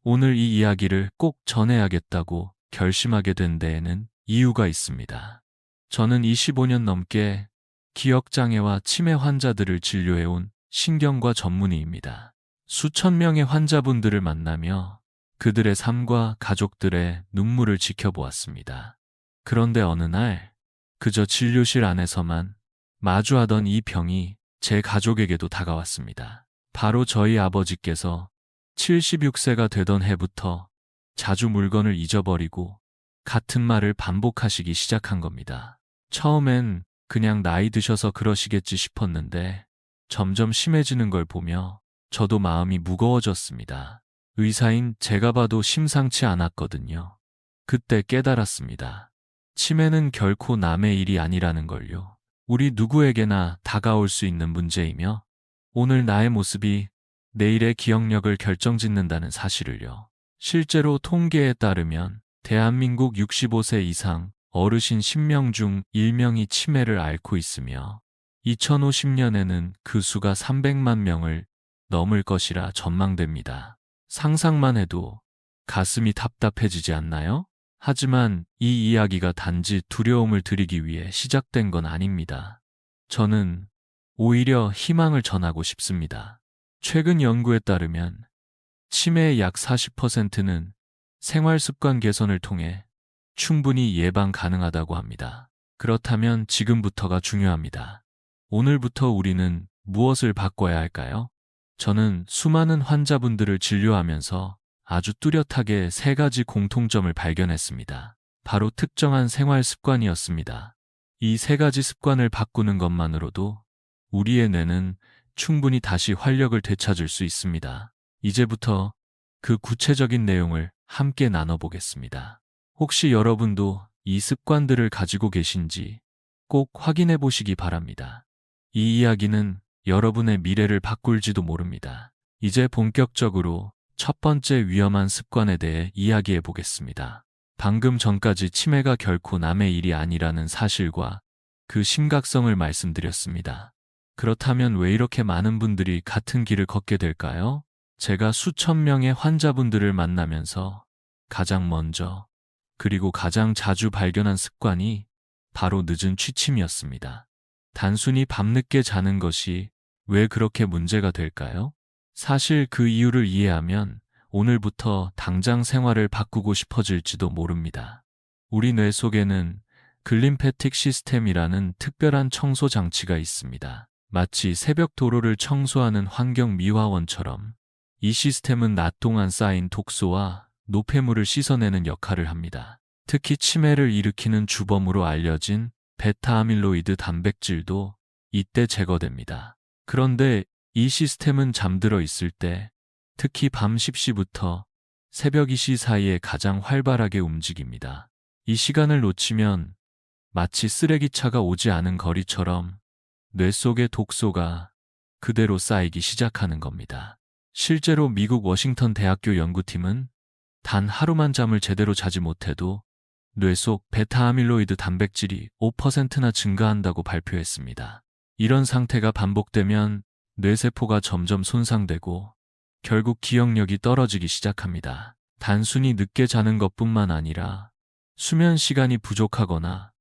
오늘 이 이야기를 꼭 전해야겠다고 결심하게 된 데에는 이유가 있습니다. 저는 25년 넘게 기억장애와 치매 환자들을 진료해온 신경과 전문의입니다. 수천 명의 환자분들을 만나며 그들의 삶과 가족들의 눈물을 지켜보았습니다. 그런데 어느 날 그저 진료실 안에서만 마주하던 이 병이 제 가족에게도 다가왔습니다. 바로 저희 아버지께서 76세가 되던 해부터 자주 물건을 잊어버리고 같은 말을 반복하시기 시작한 겁니다. 처음엔 그냥 나이 드셔서 그러시겠지 싶었는데 점점 심해지는 걸 보며 저도 마음이 무거워졌습니다. 의사인 제가 봐도 심상치 않았거든요. 그때 깨달았습니다. 치매는 결코 남의 일이 아니라는 걸요. 우리 누구에게나 다가올 수 있는 문제이며 오늘 나의 모습이 내일의 기억력을 결정짓는다는 사실을요. 실제로 통계에 따르면 대한민국 65세 이상 어르신 10명 중 1명이 치매를 앓고 있으며 2050년에는 그 수가 300만 명을 넘을 것이라 전망됩니다. 상상만 해도 가슴이 답답해지지 않나요? 하지만 이 이야기가 단지 두려움을 드리기 위해 시작된 건 아닙니다. 저는 오히려 희망을 전하고 싶습니다. 최근 연구에 따르면 치매의 약 40%는 생활 습관 개선을 통해 충분히 예방 가능하다고 합니다. 그렇다면 지금부터가 중요합니다. 오늘부터 우리는 무엇을 바꿔야 할까요? 저는 수많은 환자분들을 진료하면서 아주 뚜렷하게 세 가지 공통점을 발견했습니다. 바로 특정한 생활 습관이었습니다. 이 세 가지 습관을 바꾸는 것만으로도 우리의 뇌는 충분히 다시 활력을 되찾을 수 있습니다. 이제부터 그 구체적인 내용을 함께 나눠보겠습니다. 혹시 여러분도 이 습관들을 가지고 계신지 꼭 확인해 보시기 바랍니다. 이 이야기는 여러분의 미래를 바꿀지도 모릅니다. 이제 본격적으로 첫 번째 위험한 습관에 대해 이야기해 보겠습니다. 방금 전까지 치매가 결코 남의 일이 아니라는 사실과 그 심각성을 말씀드렸습니다. 그렇다면 왜 이렇게 많은 분들이 같은 길을 걷게 될까요? 제가 수천 명의 환자분들을 만나면서 가장 먼저 그리고 가장 자주 발견한 습관이 바로 늦은 취침이었습니다. 단순히 밤늦게 자는 것이 왜 그렇게 문제가 될까요? 사실 그 이유를 이해하면 오늘부터 당장 생활을 바꾸고 싶어질지도 모릅니다. 우리 뇌 속에는 글림패틱 시스템이라는 특별한 청소 장치가 있습니다. 마치 새벽 도로를 청소하는 환경 미화원처럼 이 시스템은 낮 동안 쌓인 독소와 노폐물을 씻어내는 역할을 합니다. 특히 치매를 일으키는 주범으로 알려진 베타 아밀로이드 단백질도 이때 제거됩니다. 그런데 이 시스템은 잠들어 있을 때, 특히 밤 10시부터 새벽 2시 사이에 가장 활발하게 움직입니다. 이 시간을 놓치면 마치 쓰레기차가 오지 않은 거리처럼 뇌 속의 독소가 그대로 쌓이기 시작하는 겁니다. 실제로 미국 워싱턴 대학교 연구팀은 단 하루만 잠을 제대로 자지 못해도 뇌 속 베타아밀로이드 단백질이 5%나 증가한다고 발표했습니다. 이런 상태가 반복되면 뇌세포가 점점 손상되고 결국 기억력이 떨어지기 시작합니다. 단순히 늦게 자는 것뿐만 아니라 수면 시간이 부족하거나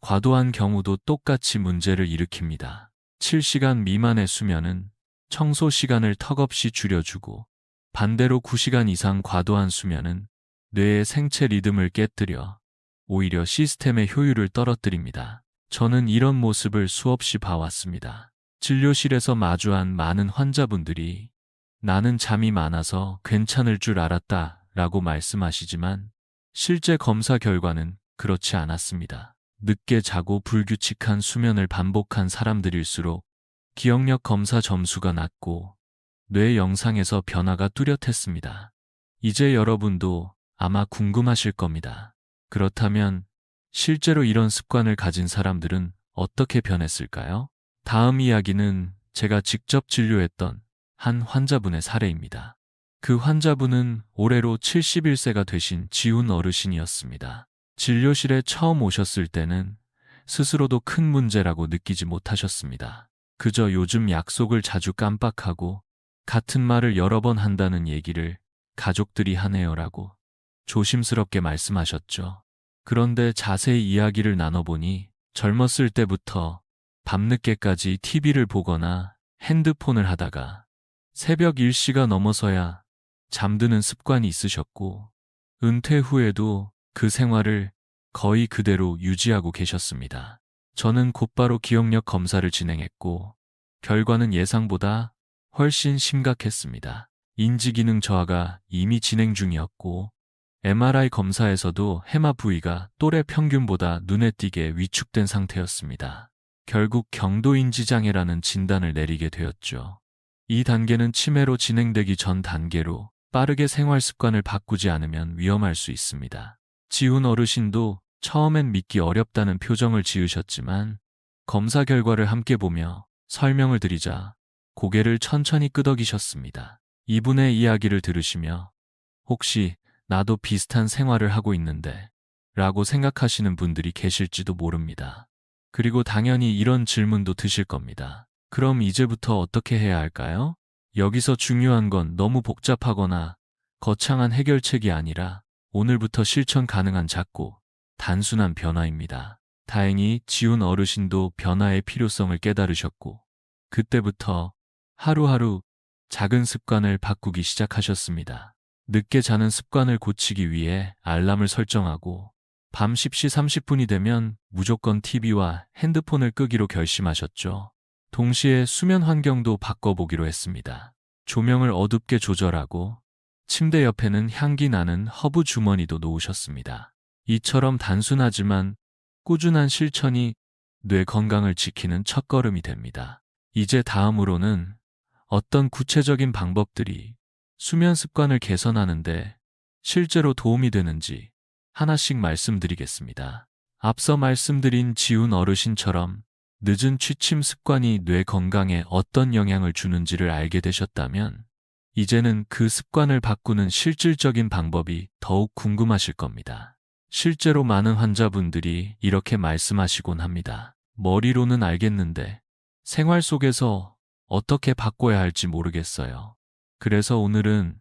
과도한 경우도 똑같이 문제를 일으킵니다. 7시간 미만의 수면은 청소 시간을 턱없이 줄여주고 반대로 9시간 이상 과도한 수면은 뇌의 생체 리듬을 깨뜨려 오히려 시스템의 효율을 떨어뜨립니다. 저는 이런 모습을 수없이 봐왔습니다. 진료실에서 마주한 많은 환자분들이 나는 잠이 많아서 괜찮을 줄 알았다 라고 말씀하시지만 실제 검사 결과는 그렇지 않았습니다. 늦게 자고 불규칙한 수면을 반복한 사람들일수록 기억력 검사 점수가 낮고 뇌 영상에서 변화가 뚜렷했습니다. 이제 여러분도 아마 궁금하실 겁니다. 그렇다면 실제로 이런 습관을 가진 사람들은 어떻게 변했을까요? 다음 이야기는 제가 직접 진료했던 한 환자분의 사례입니다. 그 환자분은 올해로 71세가 되신 지훈 어르신이었습니다. 진료실에 처음 오셨을 때는 스스로도 큰 문제라고 느끼지 못하셨습니다. 그저 요즘 약속을 자주 깜빡하고 같은 말을 여러 번 한다는 얘기를 가족들이 하네요라고 조심스럽게 말씀하셨죠. 그런데 자세히 이야기를 나눠보니 젊었을 때부터 밤늦게까지 TV를 보거나 핸드폰을 하다가 새벽 1시가 넘어서야 잠드는 습관이 있으셨고, 은퇴 후에도 그 생활을 거의 그대로 유지하고 계셨습니다. 저는 곧바로 기억력 검사를 진행했고, 결과는 예상보다 훨씬 심각했습니다. 인지기능 저하가 이미 진행 중이었고, MRI 검사에서도 해마 부위가 또래 평균보다 눈에 띄게 위축된 상태였습니다. 결국 경도인지장애라는 진단을 내리게 되었죠. 이 단계는 치매로 진행되기 전 단계로 빠르게 생활 습관을 바꾸지 않으면 위험할 수 있습니다. 지훈 어르신도 처음엔 믿기 어렵다는 표정을 지으셨지만 검사 결과를 함께 보며 설명을 드리자 고개를 천천히 끄덕이셨습니다. 이분의 이야기를 들으시며 혹시 나도 비슷한 생활을 하고 있는데 라고 생각하시는 분들이 계실지도 모릅니다. 그리고 당연히 이런 질문도 드실 겁니다. 그럼 이제부터 어떻게 해야 할까요? 여기서 중요한 건 너무 복잡하거나 거창한 해결책이 아니라 오늘부터 실천 가능한 작고 단순한 변화입니다. 다행히 지훈 어르신도 변화의 필요성을 깨달으셨고 그때부터 하루하루 작은 습관을 바꾸기 시작하셨습니다. 늦게 자는 습관을 고치기 위해 알람을 설정하고 밤 10시 30분이 되면 무조건 TV와 핸드폰을 끄기로 결심하셨죠. 동시에 수면 환경도 바꿔보기로 했습니다. 조명을 어둡게 조절하고 침대 옆에는 향기 나는 허브 주머니도 놓으셨습니다. 이처럼 단순하지만 꾸준한 실천이 뇌 건강을 지키는 첫걸음이 됩니다. 이제 다음으로는 어떤 구체적인 방법들이 수면 습관을 개선하는데 실제로 도움이 되는지 하나씩 말씀드리겠습니다. 앞서 말씀드린 지훈 어르신처럼 늦은 취침 습관이 뇌 건강에 어떤 영향을 주는지를 알게 되셨다면 이제는 그 습관을 바꾸는 실질적인 방법이 더욱 궁금하실 겁니다. 실제로 많은 환자분들이 이렇게 말씀하시곤 합니다. 머리로는 알겠는데 생활 속에서 어떻게 바꿔야 할지 모르겠어요. 그래서 오늘은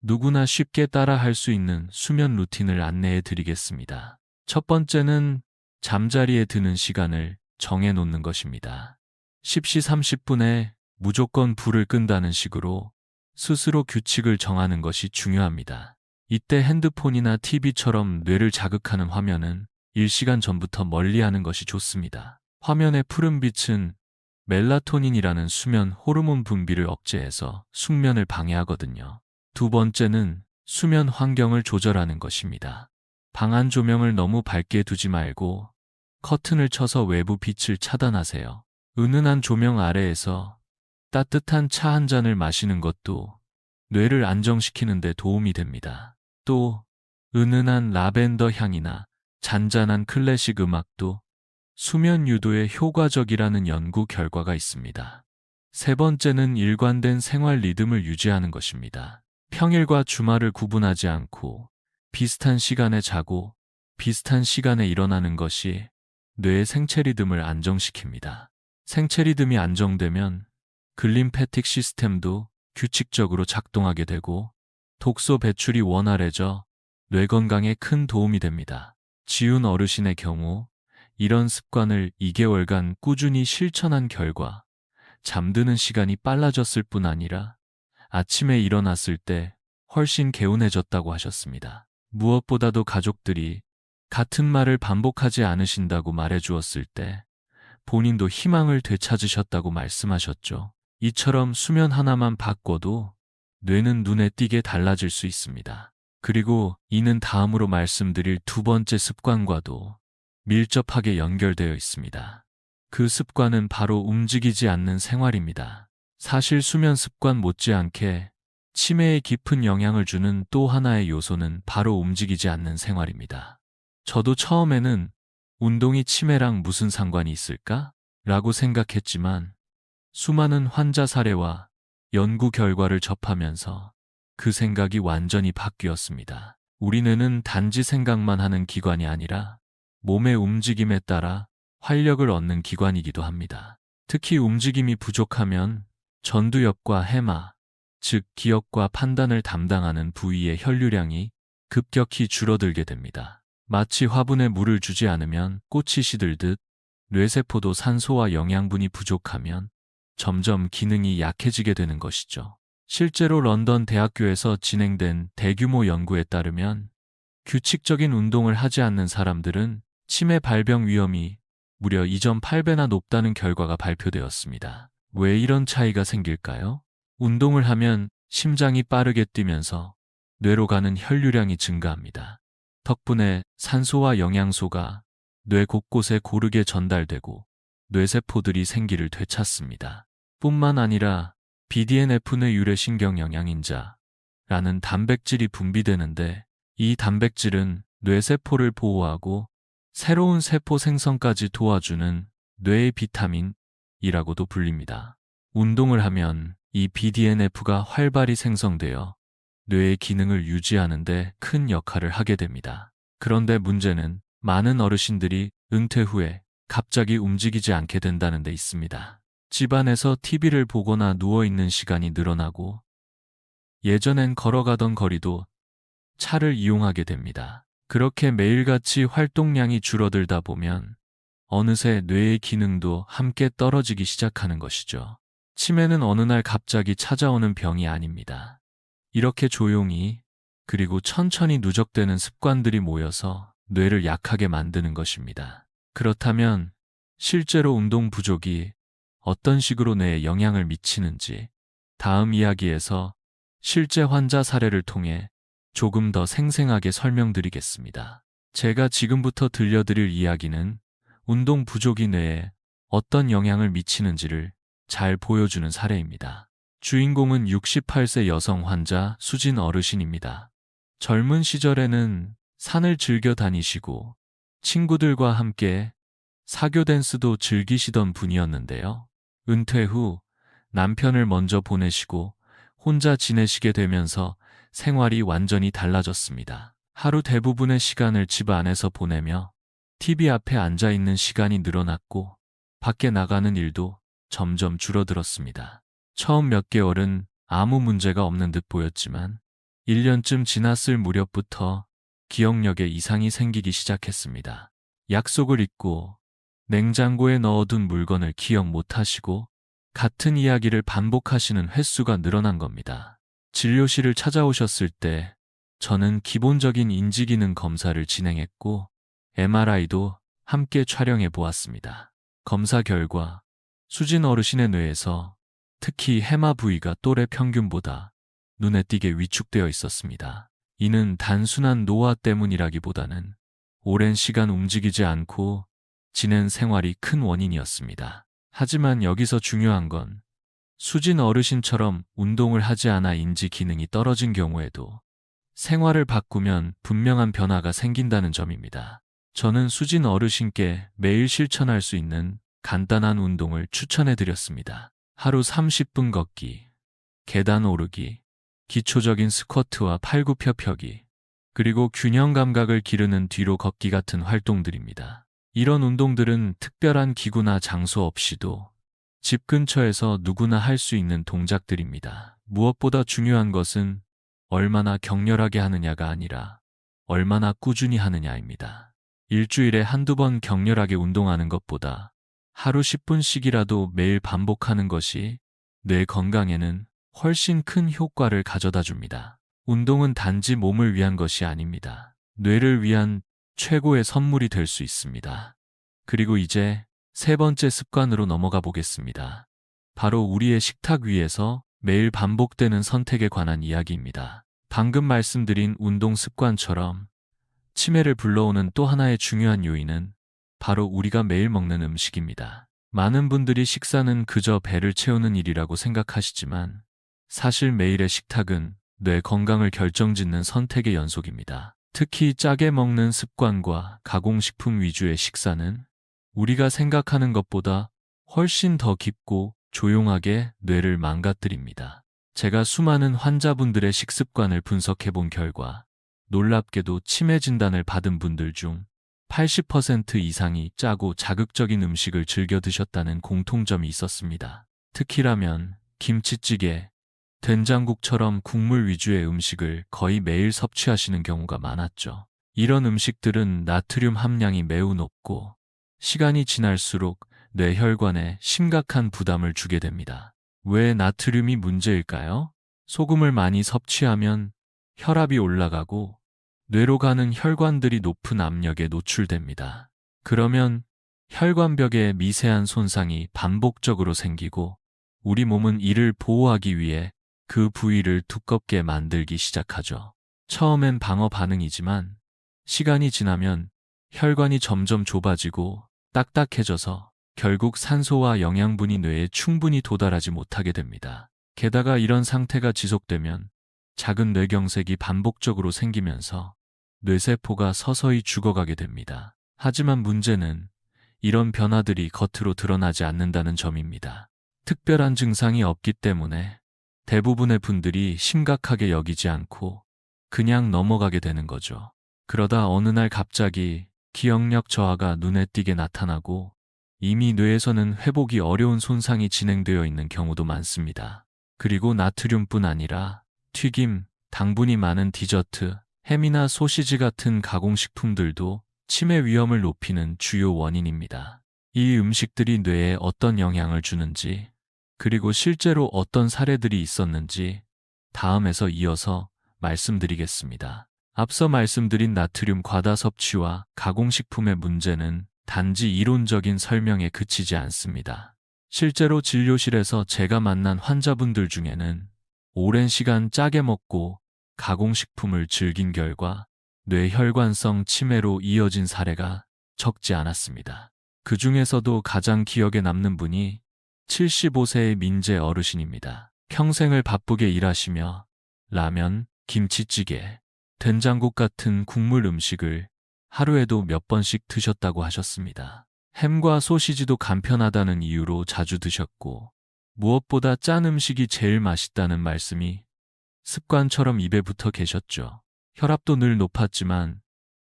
누구나 쉽게 따라 할 수 있는 수면 루틴을 안내해 드리겠습니다. 첫 번째는 잠자리에 드는 시간을 정해 놓는 것입니다. 10시 30분에 무조건 불을 끈다는 식으로 스스로 규칙을 정하는 것이 중요합니다. 이때 핸드폰이나 TV처럼 뇌를 자극하는 화면은 1시간 전부터 멀리하는 것이 좋습니다. 화면의 푸른빛은 멜라토닌이라는 수면 호르몬 분비를 억제해서 숙면을 방해하거든요. 두 번째는 수면 환경을 조절하는 것입니다. 방 안 조명을 너무 밝게 두지 말고 커튼을 쳐서 외부 빛을 차단하세요. 은은한 조명 아래에서 따뜻한 차 한 잔을 마시는 것도 뇌를 안정시키는 데 도움이 됩니다. 또 은은한 라벤더 향이나 잔잔한 클래식 음악도 수면 유도에 효과적이라는 연구 결과가 있습니다. 세 번째는 일관된 생활 리듬을 유지하는 것입니다. 평일과 주말을 구분하지 않고 비슷한 시간에 자고 비슷한 시간에 일어나는 것이 뇌의 생체 리듬을 안정시킵니다. 생체 리듬이 안정되면 글림패틱 시스템도 규칙적으로 작동하게 되고 독소 배출이 원활해져 뇌 건강에 큰 도움이 됩니다. 지훈 어르신의 경우 이런 습관을 2개월간 꾸준히 실천한 결과 잠드는 시간이 빨라졌을 뿐 아니라 아침에 일어났을 때 훨씬 개운해졌다고 하셨습니다. 무엇보다도 가족들이 같은 말을 반복하지 않으신다고 말해주었을 때 본인도 희망을 되찾으셨다고 말씀하셨죠. 이처럼 수면 하나만 바꿔도 뇌는 눈에 띄게 달라질 수 있습니다. 그리고 이는 다음으로 말씀드릴 두 번째 습관과도 밀접하게 연결되어 있습니다. 그 습관은 바로 움직이지 않는 생활입니다. 사실 수면 습관 못지않게 치매에 깊은 영향을 주는 또 하나의 요소는 바로 움직이지 않는 생활입니다. 저도 처음에는 운동이 치매랑 무슨 상관이 있을까? 라고 생각했지만 수많은 환자 사례와 연구 결과를 접하면서 그 생각이 완전히 바뀌었습니다. 우리 뇌는 단지 생각만 하는 기관이 아니라 몸의 움직임에 따라 활력을 얻는 기관이기도 합니다. 특히 움직임이 부족하면 전두엽과 해마, 즉 기억과 판단을 담당하는 부위의 혈류량이 급격히 줄어들게 됩니다. 마치 화분에 물을 주지 않으면 꽃이 시들듯 뇌세포도 산소와 영양분이 부족하면 점점 기능이 약해지게 되는 것이죠. 실제로 런던 대학교에서 진행된 대규모 연구에 따르면 규칙적인 운동을 하지 않는 사람들은 치매 발병 위험이 무려 2.8배나 높다는 결과가 발표되었습니다. 왜 이런 차이가 생길까요? 운동을 하면 심장이 빠르게 뛰면서 뇌로 가는 혈류량이 증가합니다. 덕분에 산소와 영양소가 뇌 곳곳에 고르게 전달되고 뇌세포들이 생기를 되찾습니다. 뿐만 아니라 BDNF 뇌 유래신경 영양인자라는 단백질이 분비되는데 이 단백질은 뇌세포를 보호하고 새로운 세포 생성까지 도와주는 뇌의 비타민이라고도 불립니다. 운동을 하면 이 BDNF가 활발히 생성되어 뇌의 기능을 유지하는 데 큰 역할을 하게 됩니다. 그런데 문제는 많은 어르신들이 은퇴 후에 갑자기 움직이지 않게 된다는 데 있습니다. 집안에서 TV를 보거나 누워있는 시간이 늘어나고 예전엔 걸어가던 거리도 차를 이용하게 됩니다. 그렇게 매일같이 활동량이 줄어들다 보면 어느새 뇌의 기능도 함께 떨어지기 시작하는 것이죠. 치매는 어느 날 갑자기 찾아오는 병이 아닙니다. 이렇게 조용히 그리고 천천히 누적되는 습관들이 모여서 뇌를 약하게 만드는 것입니다. 그렇다면 실제로 운동 부족이 어떤 식으로 뇌에 영향을 미치는지 다음 이야기에서 실제 환자 사례를 통해 조금 더 생생하게 설명드리겠습니다. 제가 지금부터 들려드릴 이야기는 운동 부족이 뇌에 어떤 영향을 미치는지를 잘 보여주는 사례입니다. 주인공은 68세 여성 환자 수진 어르신입니다. 젊은 시절에는 산을 즐겨 다니시고 친구들과 함께 사교 댄스도 즐기시던 분이었는데요. 은퇴 후 남편을 먼저 보내시고 혼자 지내시게 되면서 생활이 완전히 달라졌습니다. 하루 대부분의 시간을 집 안에서 보내며 TV 앞에 앉아 있는 시간이 늘어났고 밖에 나가는 일도 점점 줄어들었습니다. 처음 몇 개월은 아무 문제가 없는 듯 보였지만 1년쯤 지났을 무렵부터 기억력에 이상이 생기기 시작했습니다. 약속을 잊고 냉장고에 넣어둔 물건을 기억 못하시고 같은 이야기를 반복하시는 횟수가 늘어난 겁니다. 진료실을 찾아오셨을 때 저는 기본적인 인지기능 검사를 진행했고 MRI도 함께 촬영해 보았습니다. 검사 결과 수진 어르신의 뇌에서 특히 해마 부위가 또래 평균보다 눈에 띄게 위축되어 있었습니다. 이는 단순한 노화 때문이라기보다는 오랜 시간 움직이지 않고 지낸 생활이 큰 원인이었습니다. 하지만 여기서 중요한 건 수진 어르신처럼 운동을 하지 않아 인지 기능이 떨어진 경우에도 생활을 바꾸면 분명한 변화가 생긴다는 점입니다. 저는 수진 어르신께 매일 실천할 수 있는 간단한 운동을 추천해 드렸습니다. 하루 30분 걷기, 계단 오르기, 기초적인 스쿼트와 팔굽혀펴기, 그리고 균형 감각을 기르는 뒤로 걷기 같은 활동들입니다. 이런 운동들은 특별한 기구나 장소 없이도 집 근처에서 누구나 할 수 있는 동작들입니다. 무엇보다 중요한 것은 얼마나 격렬하게 하느냐가 아니라 얼마나 꾸준히 하느냐입니다. 일주일에 한두 번 격렬하게 운동하는 것보다 하루 10분씩이라도 매일 반복하는 것이 뇌 건강에는 훨씬 큰 효과를 가져다 줍니다. 운동은 단지 몸을 위한 것이 아닙니다. 뇌를 위한 최고의 선물이 될 수 있습니다. 그리고 이제 세 번째 습관으로 넘어가 보겠습니다. 바로 우리의 식탁 위에서 매일 반복되는 선택에 관한 이야기입니다. 방금 말씀드린 운동 습관처럼 치매를 불러오는 또 하나의 중요한 요인은 바로 우리가 매일 먹는 음식입니다. 많은 분들이 식사는 그저 배를 채우는 일이라고 생각하시지만 사실 매일의 식탁은 뇌 건강을 결정짓는 선택의 연속입니다. 특히 짜게 먹는 습관과 가공식품 위주의 식사는 우리가 생각하는 것보다 훨씬 더 깊고 조용하게 뇌를 망가뜨립니다. 제가 수많은 환자분들의 식습관을 분석해 본 결과 놀랍게도 치매 진단을 받은 분들 중 80% 이상이 짜고 자극적인 음식을 즐겨 드셨다는 공통점이 있었습니다. 특히 라면, 김치찌개, 된장국처럼 국물 위주의 음식을 거의 매일 섭취하시는 경우가 많았죠. 이런 음식들은 나트륨 함량이 매우 높고 시간이 지날수록 뇌혈관에 심각한 부담을 주게 됩니다. 왜 나트륨이 문제일까요? 소금을 많이 섭취하면 혈압이 올라가고 뇌로 가는 혈관들이 높은 압력에 노출됩니다. 그러면 혈관벽에 미세한 손상이 반복적으로 생기고 우리 몸은 이를 보호하기 위해 그 부위를 두껍게 만들기 시작하죠. 처음엔 방어 반응이지만 시간이 지나면 혈관이 점점 좁아지고 딱딱해져서 결국 산소와 영양분이 뇌에 충분히 도달하지 못하게 됩니다. 게다가 이런 상태가 지속되면 작은 뇌경색이 반복적으로 생기면서 뇌세포가 서서히 죽어가게 됩니다. 하지만 문제는 이런 변화들이 겉으로 드러나지 않는다는 점입니다. 특별한 증상이 없기 때문에 대부분의 분들이 심각하게 여기지 않고 그냥 넘어가게 되는 거죠. 그러다 어느 날 갑자기 기억력 저하가 눈에 띄게 나타나고 이미 뇌에서는 회복이 어려운 손상이 진행되어 있는 경우도 많습니다. 그리고 나트륨뿐 아니라 튀김, 당분이 많은 디저트, 햄이나 소시지 같은 가공식품들도 치매 위험을 높이는 주요 원인입니다. 이 음식들이 뇌에 어떤 영향을 주는지, 그리고 실제로 어떤 사례들이 있었는지 다음에서 이어서 말씀드리겠습니다. 앞서 말씀드린 나트륨 과다 섭취와 가공식품의 문제는 단지 이론적인 설명에 그치지 않습니다. 실제로 진료실에서 제가 만난 환자분들 중에는 오랜 시간 짜게 먹고 가공식품을 즐긴 결과 뇌혈관성 치매로 이어진 사례가 적지 않았습니다. 그 중에서도 가장 기억에 남는 분이 75세의 민재 어르신입니다. 평생을 바쁘게 일하시며 라면, 김치찌개, 된장국 같은 국물 음식을 하루에도 몇 번씩 드셨다고 하셨습니다. 햄과 소시지도 간편하다는 이유로 자주 드셨고 무엇보다 짠 음식이 제일 맛있다는 말씀이 습관처럼 입에 붙어 계셨죠. 혈압도 늘 높았지만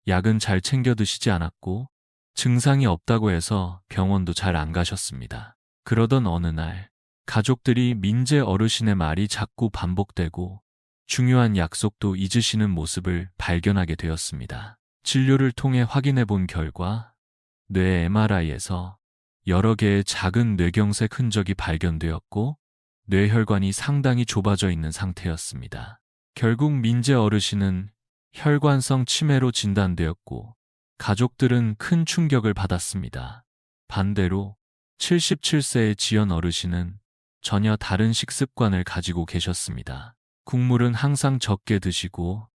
약은 잘 챙겨 드시지 않았고 증상이 없다고 해서 병원도 잘 안 가셨습니다. 그러던 어느 날 가족들이 민재 어르신의 말이 자꾸 반복되고 중요한 약속도 잊으시는 모습을 발견하게 되었습니다. 진료를 통해 확인해 본 결과 뇌 MRI에서 여러 개의 작은 뇌경색 흔적이 발견되었고 뇌혈관이 상당히 좁아져 있는 상태였습니다. 결국 민재 어르신은 혈관성 치매로 진단되었고 가족들은 큰 충격을 받았습니다. 반대로 77세의 지연 어르신은 전혀 다른 식습관을 가지고 계셨습니다. 국물은 항상 적게 드시고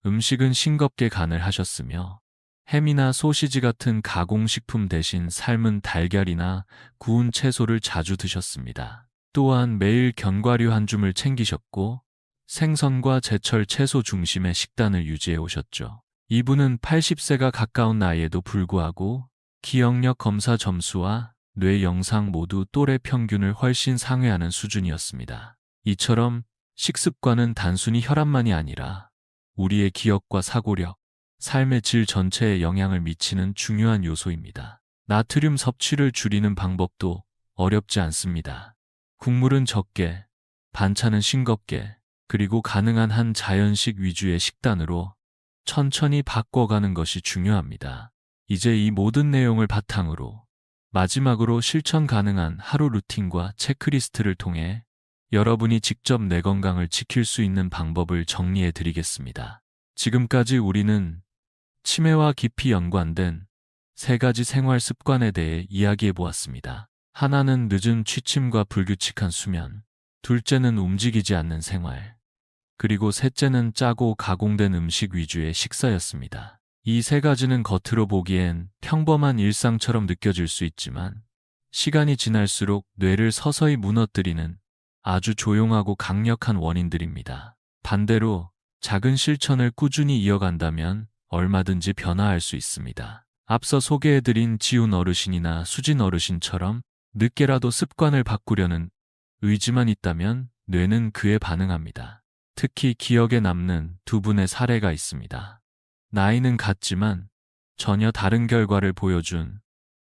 음식은 싱겁게 간을 하셨으며 햄이나 소시지 같은 가공식품 대신 삶은 달걀이나 구운 채소를 자주 드셨습니다. 또한 매일 견과류 한 줌을 챙기셨고 생선과 제철 채소 중심의 식단을 유지해 오셨죠. 이분은 80세가 가까운 나이에도 불구하고 기억력 검사 점수와 뇌 영상 모두 또래 평균을 훨씬 상회하는 수준이었습니다. 이처럼 식습관은 단순히 혈압만이 아니라 우리의 기억과 사고력, 삶의 질 전체에 영향을 미치는 중요한 요소입니다. 나트륨 섭취를 줄이는 방법도 어렵지 않습니다. 국물은 적게, 반찬은 싱겁게, 그리고 가능한 한 자연식 위주의 식단으로 천천히 바꿔가는 것이 중요합니다. 이제 이 모든 내용을 바탕으로 마지막으로 실천 가능한 하루 루틴과 체크리스트를 통해 여러분이 직접 내 건강을 지킬 수 있는 방법을 정리해 드리겠습니다. 지금까지 우리는 치매와 깊이 연관된 3가지 생활 습관에 대해 이야기해 보았습니다. 하나는 늦은 취침과 불규칙한 수면, 둘째는 움직이지 않는 생활, 그리고 셋째는 짜고 가공된 음식 위주의 식사였습니다. 이 3가지는 겉으로 보기엔 평범한 일상처럼 느껴질 수 있지만 시간이 지날수록 뇌를 서서히 무너뜨리는 아주 조용하고 강력한 원인들입니다. 반대로 작은 실천을 꾸준히 이어간다면 얼마든지 변화할 수 있습니다. 앞서 소개해드린 지훈 어르신이나 수진 어르신처럼 늦게라도 습관을 바꾸려는 의지만 있다면 뇌는 그에 반응합니다. 특히 기억에 남는 2분의 사례가 있습니다. 나이는 같지만 전혀 다른 결과를 보여준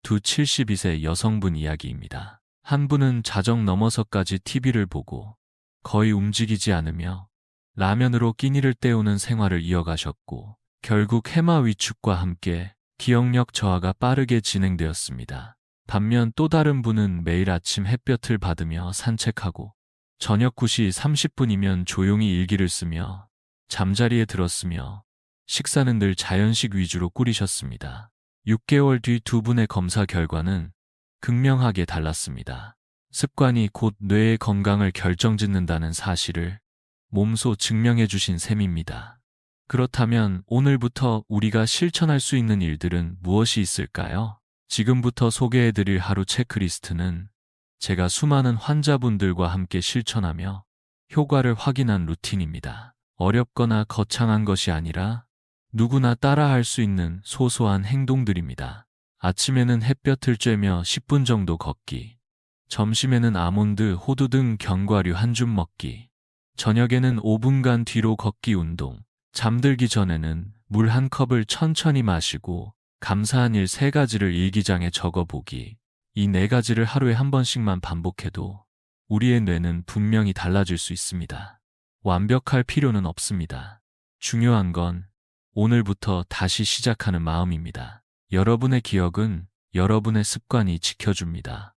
두 72세 여성분 이야기입니다. 한 분은 자정 넘어서까지 TV를 보고 거의 움직이지 않으며 라면으로 끼니를 때우는 생활을 이어가셨고 결국 해마 위축과 함께 기억력 저하가 빠르게 진행되었습니다. 반면 또 다른 분은 매일 아침 햇볕을 받으며 산책하고 저녁 9시 30분이면 조용히 일기를 쓰며 잠자리에 들었으며 식사는 늘 자연식 위주로 꾸리셨습니다. 6개월 뒤 두 분의 검사 결과는 극명하게 달랐습니다. 습관이 곧 뇌의 건강을 결정짓는다는 사실을 몸소 증명해 주신 셈입니다. 그렇다면 오늘부터 우리가 실천할 수 있는 일들은 무엇이 있을까요? 지금부터 소개해 드릴 하루 체크리스트는 제가 수많은 환자분들과 함께 실천하며 효과를 확인한 루틴입니다. 어렵거나 거창한 것이 아니라 누구나 따라할 수 있는 소소한 행동들입니다. 아침에는 햇볕을 쬐며 10분 정도 걷기, 점심에는 아몬드, 호두 등 견과류 한 줌 먹기, 저녁에는 5분간 뒤로 걷기 운동, 잠들기 전에는 물 한 컵을 천천히 마시고 감사한 일 3가지를 일기장에 적어보기. 이 4가지를 하루에 한 번씩만 반복해도 우리의 뇌는 분명히 달라질 수 있습니다. 완벽할 필요는 없습니다. 중요한 건 오늘부터 다시 시작하는 마음입니다. 여러분의 기억은 여러분의 습관이 지켜줍니다.